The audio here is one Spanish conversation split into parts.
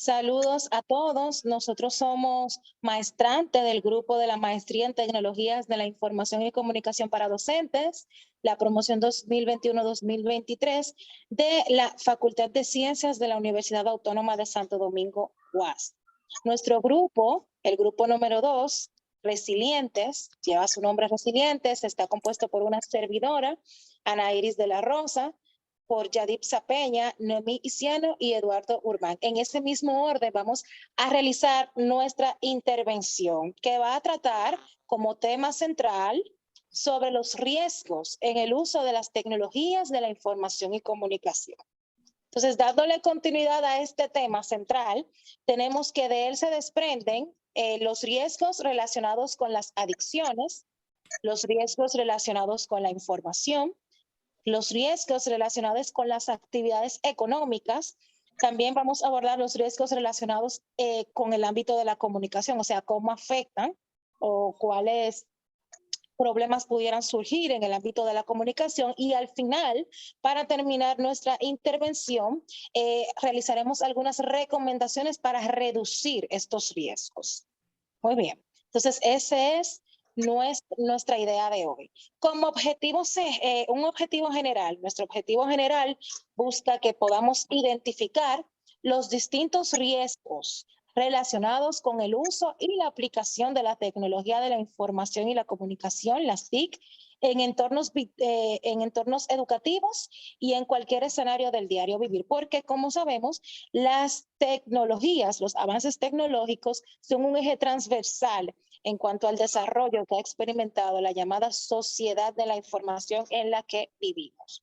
Saludos a todos. Nosotros somos maestrantes del grupo de la Maestría en Tecnologías de la Información y Comunicación para Docentes, la promoción 2021-2023 de la Facultad de Ciencias de la Universidad Autónoma de Santo Domingo, UAS. Nuestro grupo, el grupo número 2, Resilientes, lleva su nombre Resilientes, está compuesto por una servidora, Ana Iris de la Rosa, por Yadip Peña, Noemí Isiano y Eduardo Urbán. En ese mismo orden vamos a realizar nuestra intervención, que va a tratar como tema central sobre los riesgos en el uso de las tecnologías de la información y comunicación. Entonces, dándole continuidad a este tema central, tenemos que de él se desprenden los riesgos relacionados con las adicciones, los riesgos relacionados con la información, los riesgos relacionados con las actividades económicas. También vamos a abordar los riesgos relacionados con el ámbito de la comunicación, o sea, cómo afectan o cuáles problemas pudieran surgir en el ámbito de la comunicación. Y al final, para terminar nuestra intervención, realizaremos algunas recomendaciones para reducir estos riesgos. Muy bien. Entonces, ese es nuestra idea de hoy. Como objetivo, un objetivo general, nuestro objetivo general busca que podamos identificar los distintos riesgos relacionados con el uso y la aplicación de la tecnología de la información y la comunicación, las TIC, en entornos educativos y en cualquier escenario del diario vivir, porque como sabemos, las tecnologías, los avances tecnológicos son un eje transversal en cuanto al desarrollo que ha experimentado la llamada sociedad de la información en la que vivimos.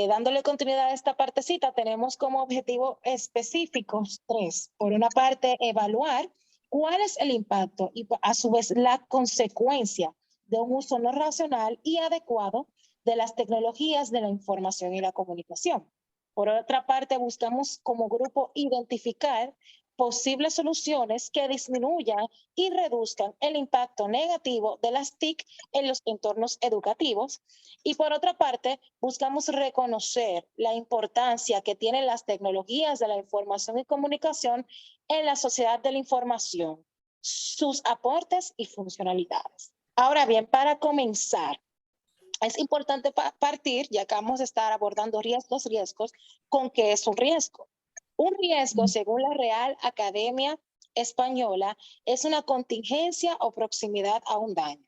Dándole continuidad a esta partecita, tenemos como objetivo específicos 3. Por una parte, evaluar cuál es el impacto y a su vez la consecuencia de un uso no racional y adecuado de las tecnologías de la información y la comunicación. Por otra parte, buscamos como grupo identificar posibles soluciones que disminuyan y reduzcan el impacto negativo de las TIC en los entornos educativos. Y por otra parte, buscamos reconocer la importancia que tienen las tecnologías de la información y comunicación en la sociedad de la información, sus aportes y funcionalidades. Ahora bien, para comenzar, es importante partir, ya que vamos a estar abordando riesgos, con qué es un riesgo. Un riesgo, según la Real Academia Española, es una contingencia o proximidad a un daño.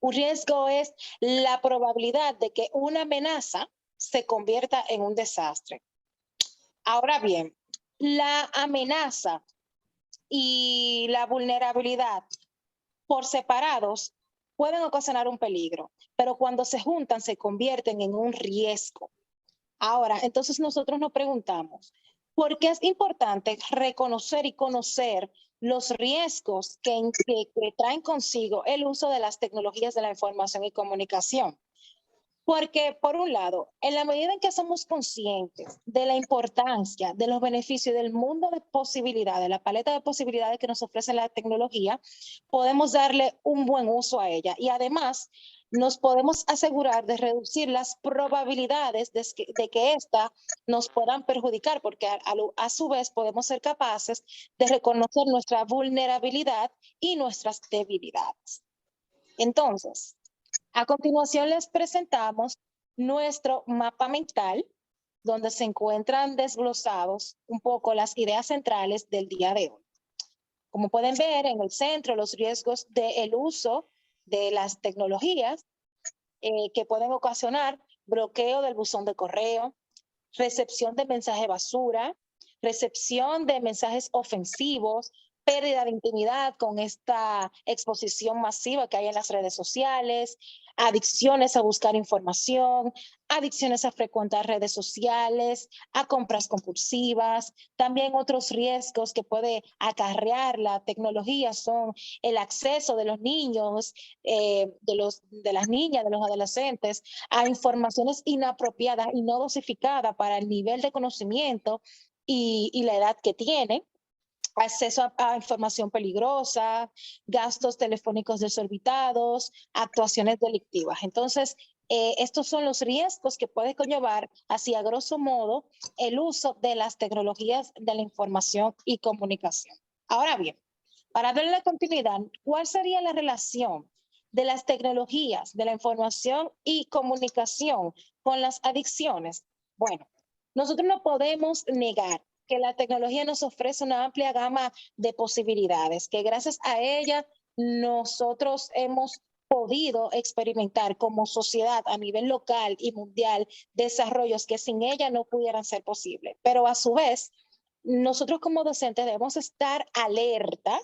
Un riesgo es la probabilidad de que una amenaza se convierta en un desastre. Ahora bien, la amenaza y la vulnerabilidad por separados pueden ocasionar un peligro, pero cuando se juntan se convierten en un riesgo. Ahora, entonces nosotros nos preguntamos, ¿por qué es importante reconocer y conocer los riesgos que traen consigo el uso de las tecnologías de la información y comunicación? Porque, por un lado, en la medida en que somos conscientes de la importancia, de los beneficios del mundo de posibilidades, la paleta de posibilidades que nos ofrece la tecnología, podemos darle un buen uso a ella. Y además, nos podemos asegurar de reducir las probabilidades de que ésta nos puedan perjudicar, porque a su vez podemos ser capaces de reconocer nuestra vulnerabilidad y nuestras debilidades. Entonces, a continuación les presentamos nuestro mapa mental, donde se encuentran desglosados un poco las ideas centrales del día de hoy. Como pueden ver, en el centro, los riesgos del uso de las tecnologías que pueden ocasionar bloqueo del buzón de correo, recepción de mensaje basura, recepción de mensajes ofensivos, pérdida de intimidad con esta exposición masiva que hay en las redes sociales, adicciones a buscar información, adicciones a frecuentar redes sociales, a compras compulsivas. También otros riesgos que puede acarrear la tecnología son el acceso de los niños, de las niñas, de los adolescentes, a informaciones inapropiadas y no dosificadas para el nivel de conocimiento y la edad que tienen, acceso a información peligrosa, gastos telefónicos desorbitados, actuaciones delictivas. Entonces, estos son los riesgos que puede conllevar, así a grosso modo, el uso de las tecnologías de la información y comunicación. Ahora bien, para darle la continuidad, ¿cuál sería la relación de las tecnologías de la información y comunicación con las adicciones? Bueno, nosotros no podemos negar que la tecnología nos ofrece una amplia gama de posibilidades, que gracias a ella nosotros hemos podido experimentar como sociedad a nivel local y mundial desarrollos que sin ella no pudieran ser posibles. Pero a su vez, nosotros como docentes debemos estar alerta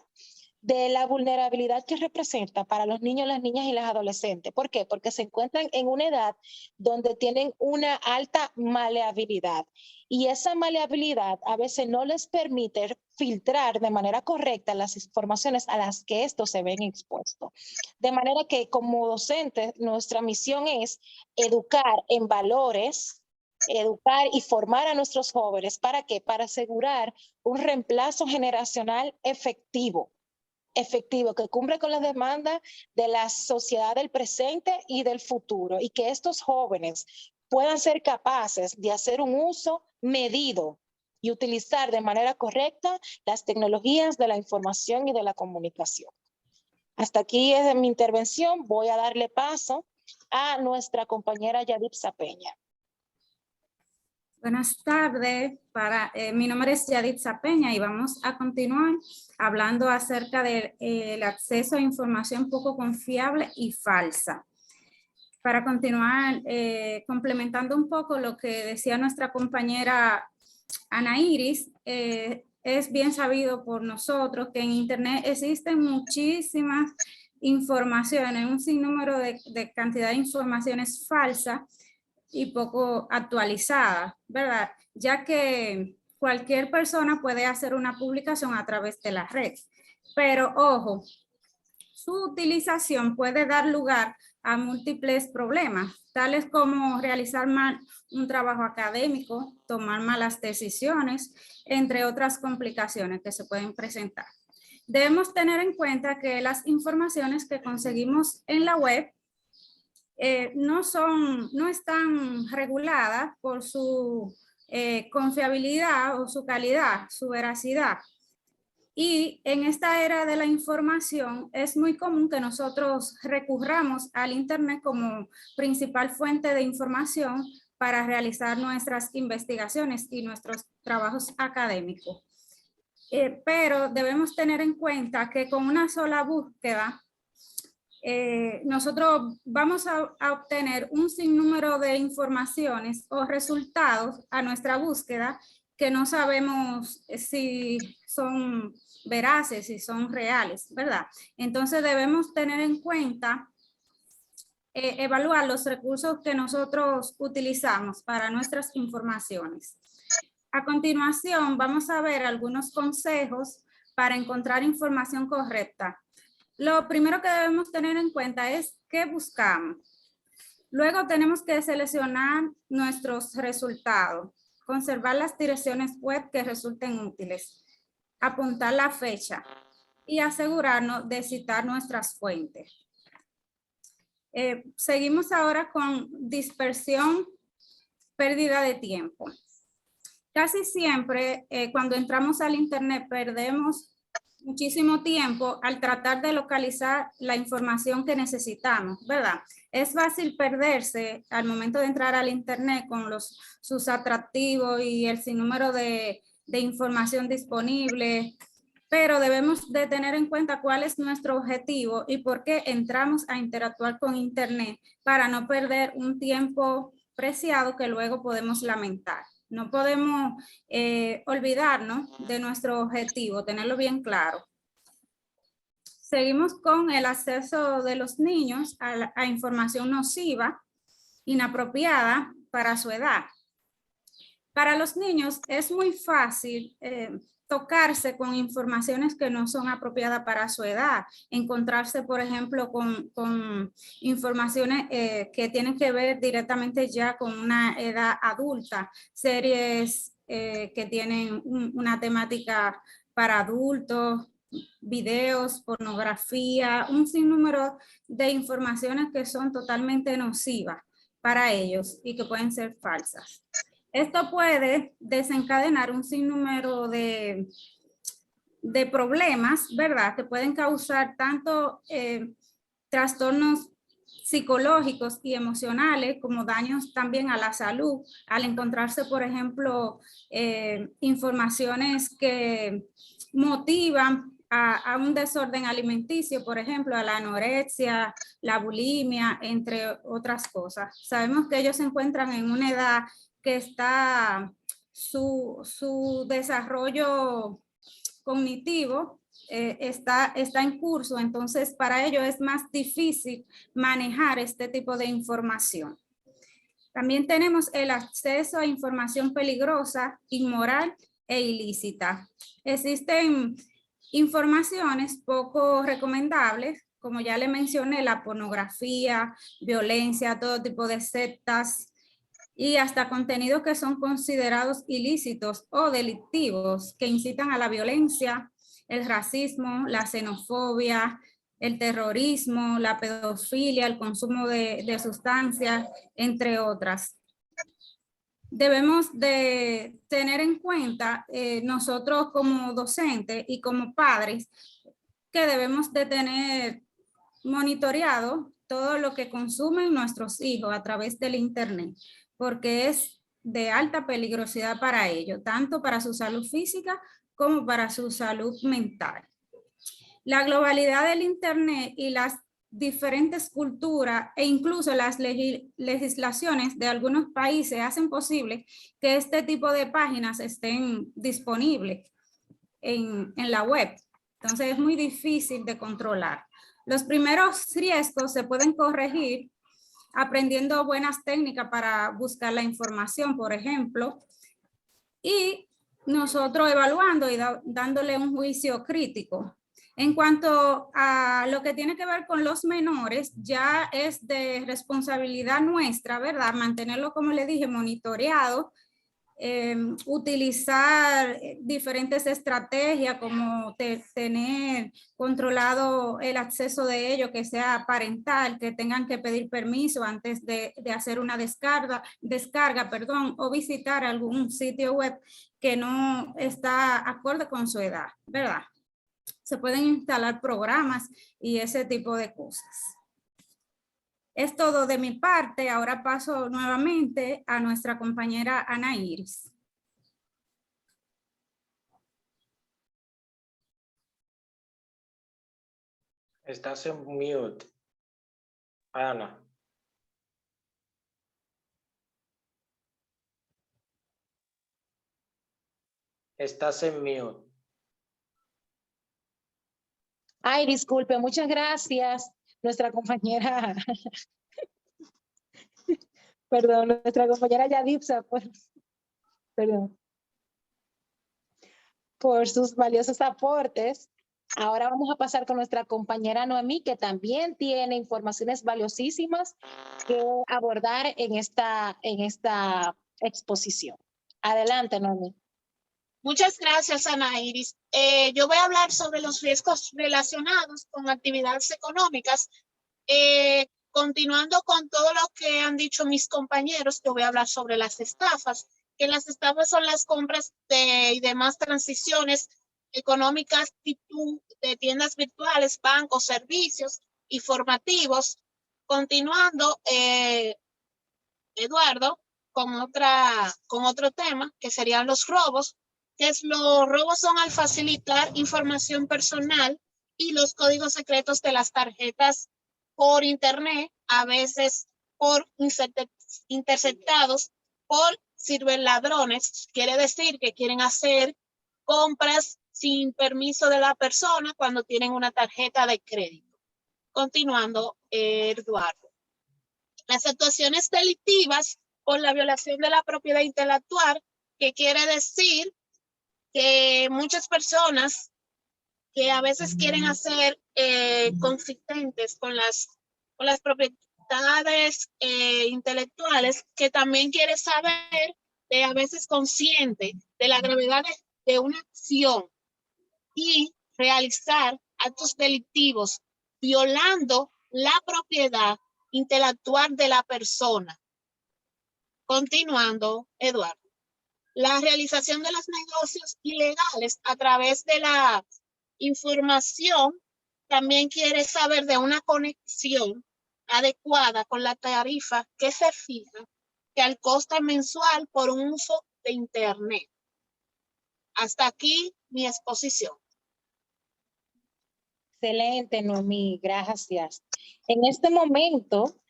de la vulnerabilidad que representa para los niños, las niñas y las adolescentes. ¿Por qué? Porque se encuentran en una edad donde tienen una alta maleabilidad y esa maleabilidad a veces no les permite filtrar de manera correcta las informaciones a las que estos se ven expuestos. De manera que como docentes nuestra misión es educar en valores, educar y formar a nuestros jóvenes. ¿Para qué? Para asegurar un reemplazo generacional efectivo, que cumple con las demandas de la sociedad del presente y del futuro, y que estos jóvenes puedan ser capaces de hacer un uso medido y utilizar de manera correcta las tecnologías de la información y de la comunicación. Hasta aquí es mi intervención. Voy a darle paso a nuestra compañera Yadipsa Peña. Buenas tardes, mi nombre es Yadipsa Peña y vamos a continuar hablando acerca del acceso a información poco confiable y falsa. Para continuar, complementando un poco lo que decía nuestra compañera Ana Iris, es bien sabido por nosotros que en Internet existen muchísimas informaciones, un sinnúmero de cantidad de informaciones falsas y poco actualizada, ¿verdad? Ya que cualquier persona puede hacer una publicación a través de la red. Pero ojo, su utilización puede dar lugar a múltiples problemas, tales como realizar mal un trabajo académico, tomar malas decisiones, entre otras complicaciones que se pueden presentar. Debemos tener en cuenta que las informaciones que conseguimos en la web no están reguladas por su confiabilidad o su calidad, su veracidad. Y en esta era de la información es muy común que nosotros recurramos al Internet como principal fuente de información para realizar nuestras investigaciones y nuestros trabajos académicos. Pero debemos tener en cuenta que con una sola búsqueda nosotros vamos a obtener un sinnúmero de informaciones o resultados a nuestra búsqueda que no sabemos si son veraces, si son reales, ¿verdad? Entonces debemos tener en cuenta, evaluar los recursos que nosotros utilizamos para nuestras informaciones. A continuación vamos a ver algunos consejos para encontrar información correcta. Lo primero que debemos tener en cuenta es qué buscamos. Luego tenemos que seleccionar nuestros resultados, conservar las direcciones web que resulten útiles, apuntar la fecha y asegurarnos de citar nuestras fuentes. Seguimos ahora con dispersión, pérdida de tiempo. Casi siempre cuando entramos al Internet perdemos muchísimo tiempo al tratar de localizar la información que necesitamos, ¿verdad? Es fácil perderse al momento de entrar al Internet con sus atractivos y el sinnúmero de información disponible, pero debemos de tener en cuenta cuál es nuestro objetivo y por qué entramos a interactuar con Internet para no perder un tiempo preciado que luego podemos lamentar. No podemos olvidarnos de nuestro objetivo, tenerlo bien claro. Seguimos con el acceso de los niños a información nociva, inapropiada para su edad. Para los niños es muy fácil tocarse con informaciones que no son apropiadas para su edad, encontrarse, por ejemplo, con informaciones que tienen que ver directamente ya con una edad adulta, series que tienen una temática para adultos, videos, pornografía, un sinnúmero de informaciones que son totalmente nocivas. para ellos y que pueden ser falsas. Esto puede desencadenar un sinnúmero de problemas, ¿verdad? Que pueden causar tanto trastornos psicológicos y emocionales como daños también a la salud al encontrarse, por ejemplo, informaciones que motivan a un desorden alimenticio, por ejemplo, a la anorexia, la bulimia, entre otras cosas. Sabemos que ellos se encuentran en una edad que está su desarrollo cognitivo está en curso, entonces para ello es más difícil manejar este tipo de información. También tenemos el acceso a información peligrosa, inmoral e ilícita. Existen informaciones poco recomendables, como ya le mencioné, la pornografía, violencia, todo tipo de sectas, y hasta contenidos que son considerados ilícitos o delictivos, que incitan a la violencia, el racismo, la xenofobia, el terrorismo, la pedofilia, el consumo de sustancias, entre otras. Debemos de tener en cuenta nosotros como docentes y como padres que debemos de tener monitoreado todo lo que consumen nuestros hijos a través del internet, porque es de alta peligrosidad para ellos, tanto para su salud física como para su salud mental. La globalidad del internet y las diferentes culturas e incluso las legislaciones de algunos países hacen posible que este tipo de páginas estén disponibles en la web. Entonces es muy difícil de controlar. Los primeros riesgos se pueden corregir aprendiendo buenas técnicas para buscar la información, por ejemplo, y nosotros evaluando y dándole un juicio crítico. En cuanto a lo que tiene que ver con los menores, ya es de responsabilidad nuestra, ¿verdad? Mantenerlo, como le dije, monitoreado, utilizar diferentes estrategias como tener controlado el acceso de ellos, que sea parental, que tengan que pedir permiso antes de hacer una descarga, o visitar algún sitio web que no está acorde con su edad, ¿verdad? Se pueden instalar programas y ese tipo de cosas. Es todo de mi parte. Ahora paso nuevamente a nuestra compañera Ana Iris. Estás en mute, Ana. Estás en mute. Ay, disculpe, muchas gracias. Nuestra compañera, perdón, nuestra compañera Yadipsa, perdón, por sus valiosos aportes. Ahora vamos a pasar con nuestra compañera Noemí, que también tiene informaciones valiosísimas que abordar en esta exposición. Adelante, Noemí. Muchas gracias, Ana Iris. Yo voy a hablar sobre los riesgos relacionados con actividades económicas. Continuando con todo lo que han dicho mis compañeros, yo voy a hablar sobre las estafas, que las estafas son las compras y demás transiciones económicas de tiendas virtuales, bancos, servicios informativos. Continuando, Eduardo, con otro tema, que serían los robos. Los robos son al facilitar información personal y los códigos secretos de las tarjetas por internet, a veces por interceptados por ciberladrones. Quiere decir que quieren hacer compras sin permiso de la persona cuando tienen una tarjeta de crédito. Continuando, Eduardo. Las actuaciones delictivas por la violación de la propiedad intelectual, que quiere decir que muchas personas que a veces quieren hacer consistentes con las propiedades intelectuales, que también quiere saber, a veces consciente de la gravedad de una acción y realizar actos delictivos violando la propiedad intelectual de la persona. Continuando, Eduardo. La realización de los negocios ilegales a través de la información también quiere saber de una conexión adecuada con la tarifa que se fija, que al costo mensual por un uso de Internet. Hasta aquí mi exposición. Excelente, Noemí, gracias. En este momento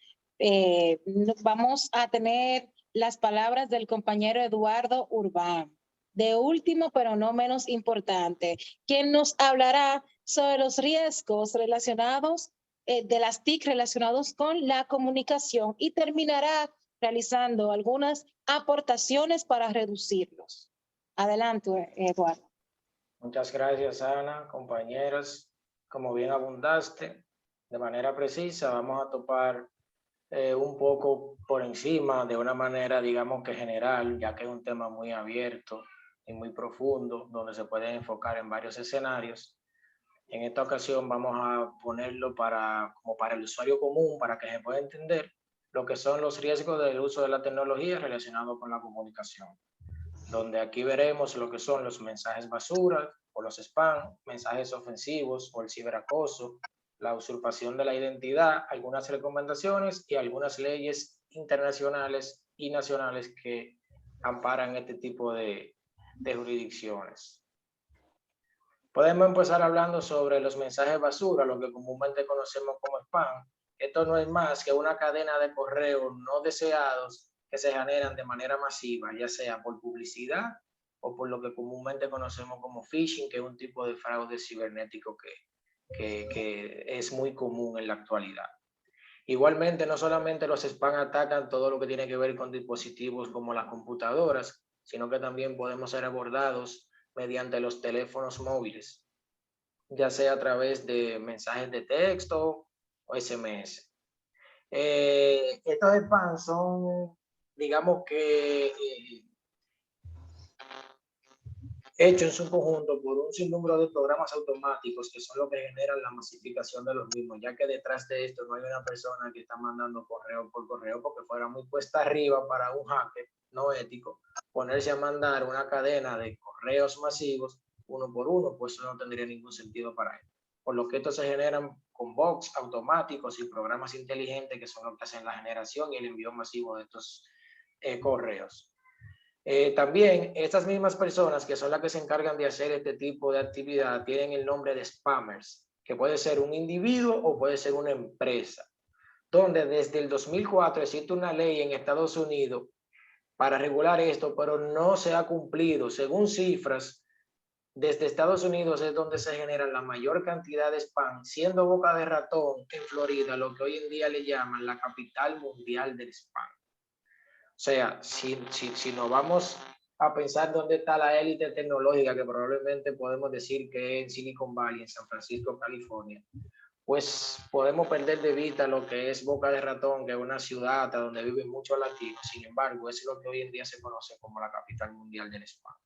vamos a tener las palabras del compañero Eduardo Urbán. De último, pero no menos importante, quien nos hablará sobre los riesgos relacionados de las TIC relacionados con la comunicación y terminará realizando algunas aportaciones para reducirlos. Adelante, Eduardo. Muchas gracias, Ana, compañeros. Como bien abundaste, de manera precisa, vamos a topar un poco por encima, de una manera, digamos que general, ya que es un tema muy abierto y muy profundo, donde se puede enfocar en varios escenarios. En esta ocasión vamos a ponerlo como para el usuario común, para que se pueda entender lo que son los riesgos del uso de la tecnología relacionado con la comunicación, donde aquí veremos lo que son los mensajes basura o los spam, mensajes ofensivos o el ciberacoso, la usurpación de la identidad, algunas recomendaciones y algunas leyes internacionales y nacionales que amparan este tipo de jurisdicciones. Podemos empezar hablando sobre los mensajes basura, lo que comúnmente conocemos como spam. Esto no es más que una cadena de correos no deseados que se generan de manera masiva, ya sea por publicidad o por lo que comúnmente conocemos como phishing, que es un tipo de fraude cibernético que es muy común en la actualidad. Igualmente, no solamente los spam atacan todo lo que tiene que ver con dispositivos como las computadoras, sino que también podemos ser abordados mediante los teléfonos móviles, ya sea a través de mensajes de texto o SMS. Estos spam son, digamos que, hechos en su conjunto por un sinnúmero de programas automáticos que son los que generan la masificación de los mismos, ya que detrás de esto no hay una persona que está mandando correo por correo, porque fuera muy cuesta arriba para un hacker no ético ponerse a mandar una cadena de correos masivos uno por uno, pues eso no tendría ningún sentido para él. Por lo que estos se generan con bots automáticos y programas inteligentes que son los que hacen la generación y el envío masivo de estos correos. También estas mismas personas que son las que se encargan de hacer este tipo de actividad tienen el nombre de spammers, que puede ser un individuo o puede ser una empresa, donde desde el 2004 existe una ley en Estados Unidos para regular esto, pero no se ha cumplido. Según cifras, desde Estados Unidos es donde se genera la mayor cantidad de spam, siendo Boca de Ratón en Florida lo que hoy en día le llaman la capital mundial del spam. O sea, si nos vamos a pensar dónde está la élite tecnológica, que probablemente podemos decir que es en Silicon Valley, en San Francisco, California, pues podemos perder de vista lo que es Boca de Ratón, que es una ciudad donde viven muchos latinos. Sin embargo, es lo que hoy en día se conoce como la capital mundial del spam.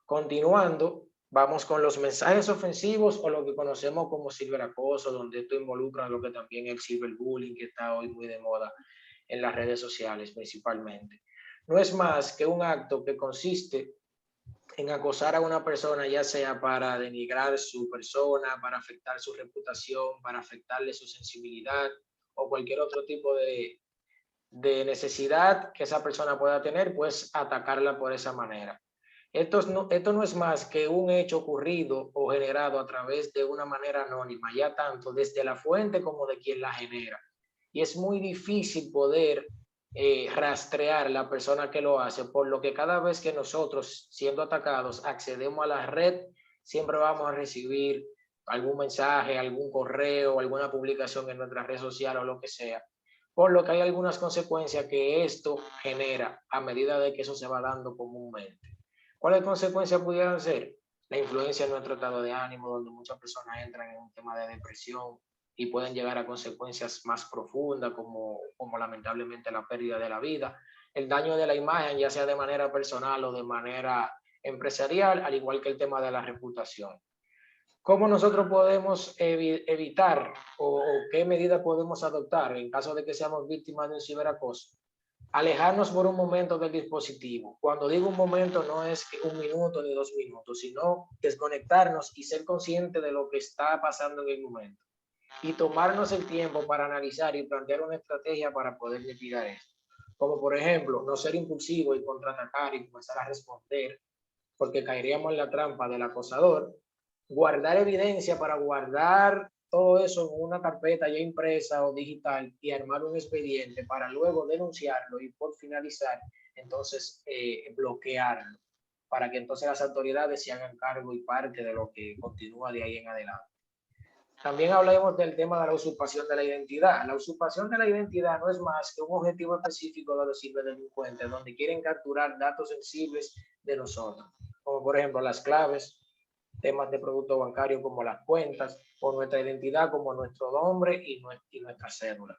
Continuando, vamos con los mensajes ofensivos o lo que conocemos como ciberacoso, donde esto involucra lo que también es el ciberbullying, que está hoy muy de moda en las redes sociales principalmente. No es más que un acto que consiste en acosar a una persona, ya sea para denigrar su persona, para afectar su reputación, para afectarle su sensibilidad o cualquier otro tipo de necesidad que esa persona pueda tener, pues atacarla por esa manera. Esto no es más que un hecho ocurrido o generado a través de una manera anónima, ya tanto desde la fuente como de quien la genera. Y es muy difícil poder rastrear la persona que lo hace, por lo que cada vez que nosotros, siendo atacados, accedemos a la red, siempre vamos a recibir algún mensaje, algún correo, alguna publicación en nuestra red social o lo que sea. Por lo que hay algunas consecuencias que esto genera a medida de que eso se va dando comúnmente. ¿Cuáles consecuencias pudieran ser? La influencia en nuestro estado de ánimo, donde muchas personas entran en un tema de depresión y pueden llegar a consecuencias más profundas como lamentablemente la pérdida de la vida, el daño de la imagen, ya sea de manera personal o de manera empresarial, al igual que el tema de la reputación. ¿Cómo nosotros podemos evitar o qué medidas podemos adoptar en caso de que seamos víctimas de un ciberacoso? alejarnos por un momento del dispositivo. Cuando digo un momento no es un minuto ni 2 minutos, sino desconectarnos y ser consciente de lo que está pasando en el momento. Y tomarnos el tiempo para analizar y plantear una estrategia para poder mitigar esto. Como por ejemplo, no ser impulsivo y contraatacar y comenzar a responder, porque caeríamos en la trampa del acosador. Guardar evidencia para guardar todo eso en una carpeta ya impresa o digital y armar un expediente para luego denunciarlo y por finalizar, entonces bloquearlo, para que entonces las autoridades se hagan cargo y parte de lo que continúa de ahí en adelante. También hablemos del tema de la usurpación de la identidad. La usurpación de la identidad no es más que un objetivo específico de los ciberdelincuentes, donde quieren capturar datos sensibles de nosotros, como por ejemplo las claves, temas de producto bancario como las cuentas, o nuestra identidad como nuestro nombre y nuestra cédula.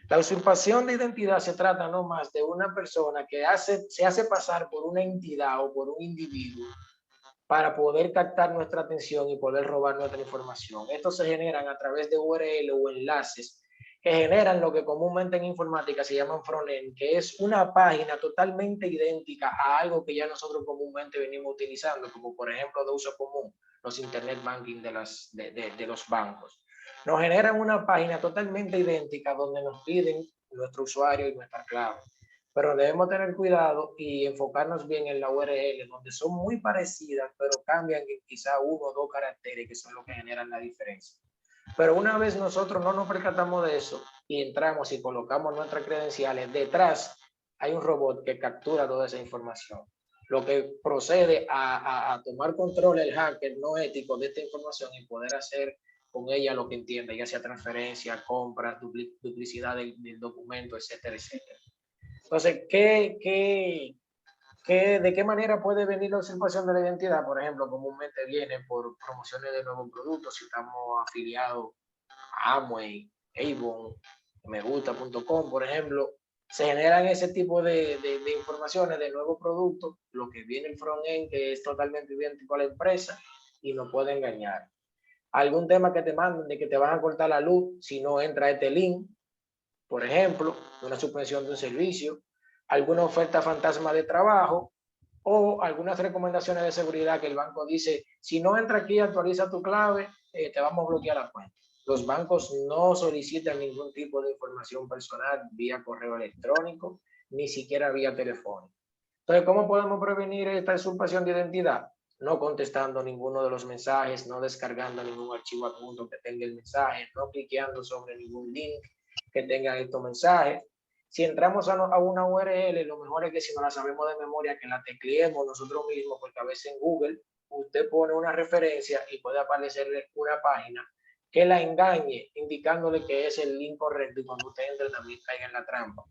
La usurpación de identidad se trata no más de una persona que se hace pasar por una entidad o por un individuo para poder captar nuestra atención y poder robar nuestra información. Estos se generan a través de URL o enlaces que generan lo que comúnmente en informática se llaman frontend, que es una página totalmente idéntica a algo que ya nosotros comúnmente venimos utilizando, como por ejemplo de uso común, los internet banking de los bancos. Nos generan una página totalmente idéntica donde nos piden nuestro usuario y nuestra clave. Pero debemos tener cuidado y enfocarnos bien en la URL, donde son muy parecidas, pero cambian en quizá 1 o 2 caracteres que son los que generan la diferencia. Pero una vez nosotros no nos percatamos de eso y entramos y colocamos nuestras credenciales, detrás hay un robot que captura toda esa información. Lo que procede a tomar control el hacker no ético de esta información y poder hacer con ella lo que entienda, ya sea transferencia, compras, duplicidad del documento, etcétera, etcétera. Entonces, ¿de qué manera puede venir la usurpación de la identidad? Por ejemplo, comúnmente viene por promociones de nuevos productos, si estamos afiliados a Amway, Avon, megusta.com, por ejemplo, se generan ese tipo de informaciones de nuevos productos, lo que viene el front-end, que es totalmente idéntico a la empresa, y nos puede engañar. Algún tema que te manden de que te van a cortar la luz si no entra este link, por ejemplo, una suspensión de un servicio, alguna oferta fantasma de trabajo o algunas recomendaciones de seguridad que el banco dice, si no entra aquí, actualiza tu clave, te vamos a bloquear la cuenta. Los bancos no solicitan ningún tipo de información personal vía correo electrónico, ni siquiera vía telefónico. Entonces, ¿cómo podemos prevenir esta usurpación de identidad? No contestando ninguno de los mensajes, no descargando ningún archivo adjunto que tenga el mensaje, no cliqueando sobre ningún link que tengan estos mensajes. Si entramos a una URL, lo mejor es que si no la sabemos de memoria, que la tecleemos nosotros mismos, porque a veces en Google usted pone una referencia y puede aparecerle una página que la engañe, indicándole que es el link correcto y cuando usted entre también caiga en la trampa.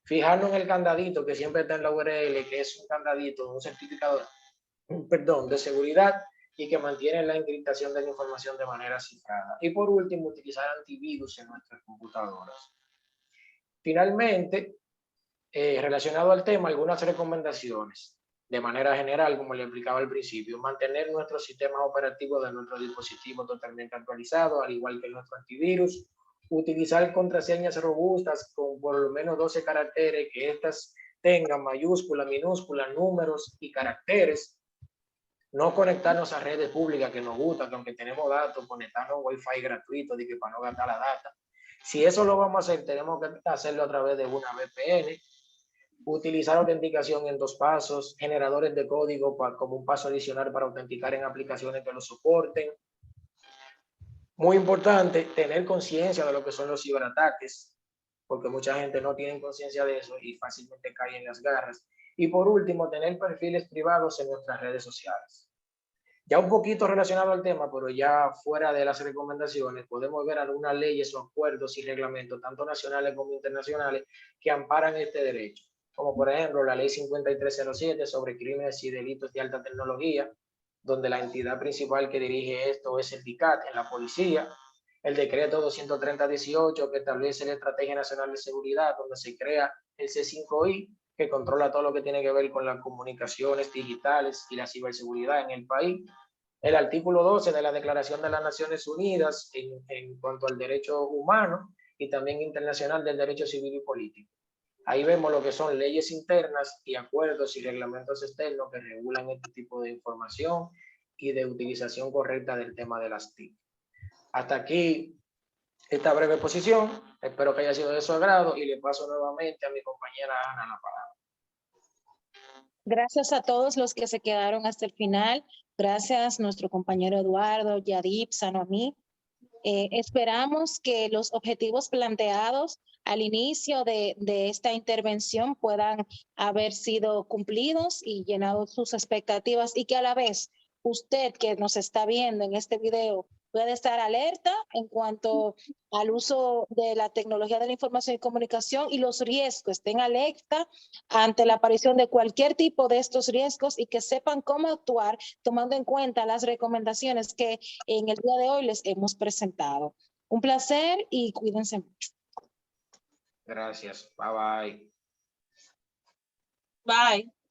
Fijarnos en el candadito que siempre está en la URL, que es un candadito, un certificado, de seguridad y que mantiene la encriptación de la información de manera cifrada. Y por último, utilizar antivirus en nuestras computadoras. Finalmente, relacionado al tema, algunas recomendaciones. De manera general, como le explicaba al principio, mantener nuestros sistemas operativos de nuestro dispositivo totalmente actualizados, al igual que nuestro antivirus. Utilizar contraseñas robustas con por lo menos 12 caracteres, que estas tengan mayúsculas, minúsculas, números y caracteres. No conectarnos a redes públicas que nos gusta, que aunque tenemos datos, conectarnos a Wi-Fi gratuito, de que para no gastar la data. Si eso lo vamos a hacer, tenemos que hacerlo a través de una VPN, utilizar autenticación en 2 pasos, generadores de código como un paso adicional para autenticar en aplicaciones que lo soporten. Muy importante, tener conciencia de lo que son los ciberataques, porque mucha gente no tiene conciencia de eso y fácilmente cae en las garras. Y por último, tener perfiles privados en nuestras redes sociales. Ya un poquito relacionado al tema, pero ya fuera de las recomendaciones, podemos ver algunas leyes o acuerdos y reglamentos, tanto nacionales como internacionales, que amparan este derecho, como por ejemplo la Ley 5307 sobre crímenes y delitos de alta tecnología, donde la entidad principal que dirige esto es el DICAT en la policía, el decreto 230-18 que establece la Estrategia Nacional de Seguridad, donde se crea el C5I, que controla todo lo que tiene que ver con las comunicaciones digitales y la ciberseguridad en el país. El artículo 12 de la Declaración de las Naciones Unidas en cuanto al derecho humano y también internacional del derecho civil y político. Ahí vemos lo que son leyes internas y acuerdos y reglamentos externos que regulan este tipo de información y de utilización correcta del tema de las TIC. Hasta aquí esta breve exposición. Espero que haya sido de su agrado y le paso nuevamente a mi compañera Ana la palabra. Gracias a todos los que se quedaron hasta el final. Gracias nuestro compañero Eduardo, Yadip, Sanomi. Esperamos que los objetivos planteados al inicio de esta intervención puedan haber sido cumplidos y llenado sus expectativas, y que a la vez usted que nos está viendo en este video puede estar alerta en cuanto al uso de la tecnología de la información y comunicación y los riesgos. Estén alerta ante la aparición de cualquier tipo de estos riesgos y que sepan cómo actuar tomando en cuenta las recomendaciones que en el día de hoy les hemos presentado. Un placer y cuídense mucho. Gracias. Bye bye. Bye.